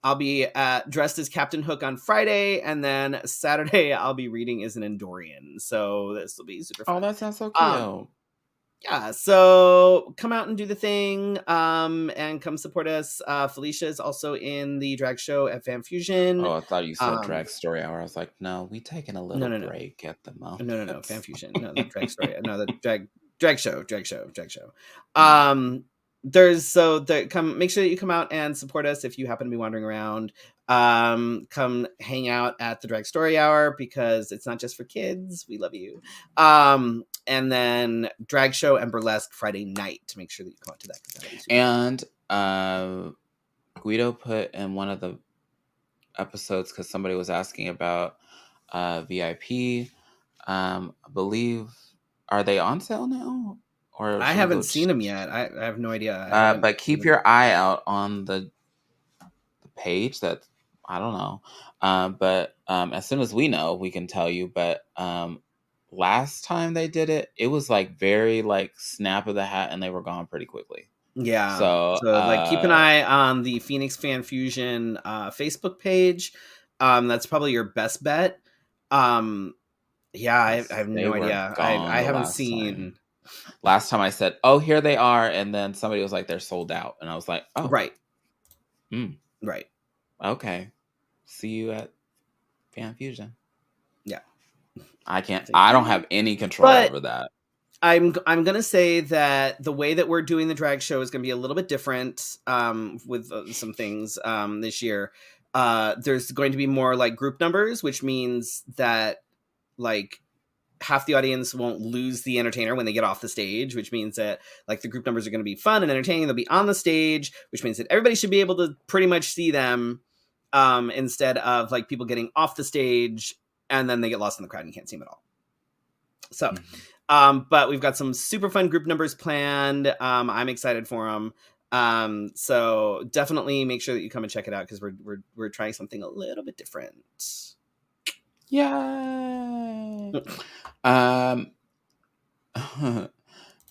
I'll be dressed as Captain Hook on Friday, and then Saturday I'll be reading as an Endorian. So this will be super Oh, fun. that sounds so Um, cute. yeah, so come out and do the thing, and come support us. Felicia is also in the drag show at Fan Fusion. Oh, I thought you said Um, drag story hour. I was like, no, we taking a no, little no, no, break at the no, Fan moment. Fusion. No, the drag story. No, the drag show. Mm. There's so the come make sure that you come out and support us if you happen to be wandering around. Come hang out at the drag story hour because it's not just for kids. We love you. And then drag show and burlesque Friday night to make sure that you come out to that because that'll be super fun. And Guido put in one of the episodes because somebody was asking about VIP. I believe, are they on sale now, or I should we haven't go? seen them yet. I have no idea. I haven't. But keep your eye out on the page. That I don't know. But as soon as we know, we can tell you. But last time they did it, it was like very like snap of the hat, and they were gone pretty quickly. Yeah. So So like keep an eye on the Phoenix Fan Fusion Facebook page. That's probably your best bet. Um yeah, I 'cause have they no were idea. gone I the haven't last time. seen Last time I said, "Oh, here they are," and then somebody was like, "They're sold out," and I was like, "Oh, right. hmm, Right. okay. See you at Fan Fusion." Yeah. I can't. Thank I don't you. have any control But over that. I'm gonna say that the way that we're doing the drag show is gonna be a little bit different with some things this year. There's going to be more like group numbers, which means that like half the audience won't lose the entertainer when they get off the stage, which means that like the group numbers are going to be fun and entertaining. They'll be on the stage, which means that everybody should be able to pretty much see them, instead of like people getting off the stage and then they get lost in the crowd and you can't see them at all. So, but we've got some super fun group numbers planned. I'm excited for them. So definitely make sure that you come and check it out because we're trying something a little bit different. Yay! Um,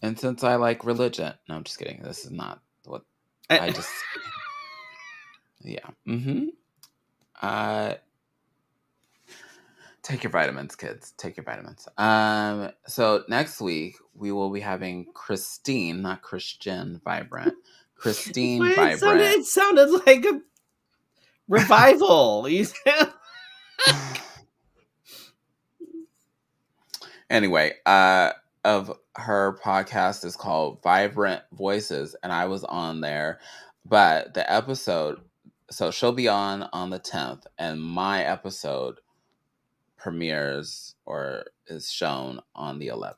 and since I like religion, no, I'm just kidding. This is not what I just. Yeah. Take your vitamins, kids. Take your vitamins. So next week we will be having Christine, not Christian Vibrant. Christine Vibrant. It sounded like a revival. Anyway, of her podcast is called Vibrant Voices, and I was on there, but the episode, so she'll be on the 10th, and my episode premieres or is shown on the 11th.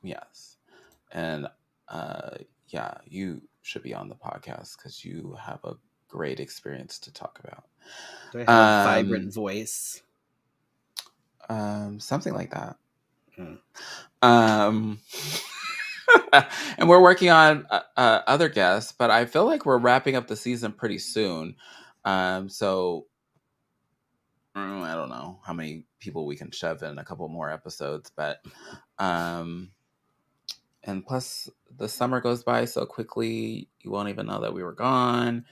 Yes. And yeah, you should be on the podcast because you have a great experience to talk about. Do I have a vibrant voice? Something like that. And we're working on other guests, but I feel like we're wrapping up the season pretty soon. So I don't know how many people we can shove in a couple more episodes, but and plus the summer goes by so quickly, you won't even know that we were gone,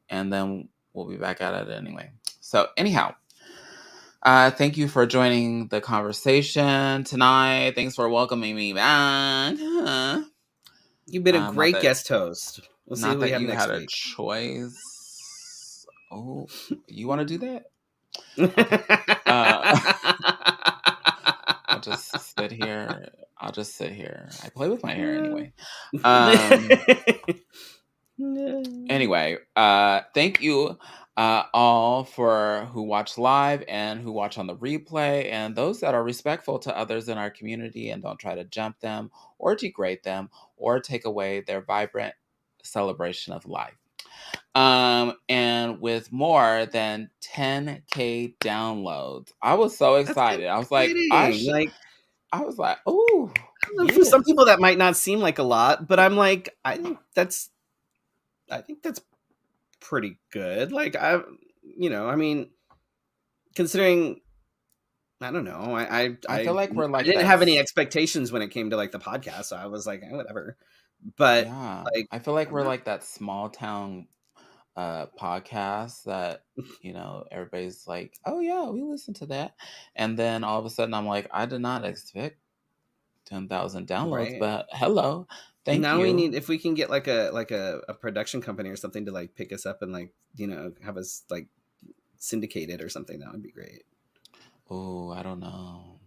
and then we'll be back at it anyway. So anyhow, thank you for joining the conversation tonight. Thanks for welcoming me back. You've been a great guest host. We'll see who we have next week. Not that you had a choice. Oh, you want to do that? Okay. I'll just sit here. I play with my hair anyway. Anyway, thank you all for who watch live and who watch on the replay, and those that are respectful to others in our community and don't try to jump them or degrade them or take away their vibrant celebration of life. And with more than 10K downloads, I was so excited. I was like, I was like, oh. Yes. For some people that might not seem like a lot, but I'm like, I think that's pretty good. Like I mean, considering, I don't know, I feel like we're like, I didn't have any expectations when it came to like the podcast, so I was like, whatever. But yeah, like, I feel like we're like that small town podcast that everybody's like, oh yeah, we listen to that, and then all of a sudden I'm like, I did not expect 10,000 downloads, right. But hello, thank you. Now we need, if we can get like a production company or something to like pick us up and like have us like syndicated or something, that would be great. Oh, I don't know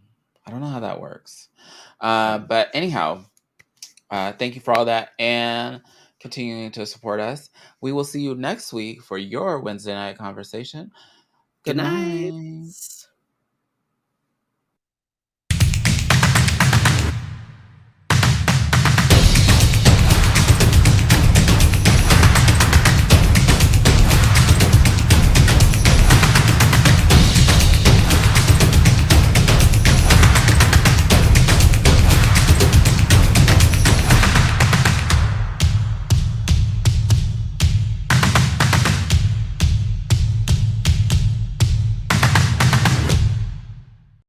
how that works, but anyhow, thank you for all that and continuing to support us. We will see you next week for your Wednesday night conversation. Good night.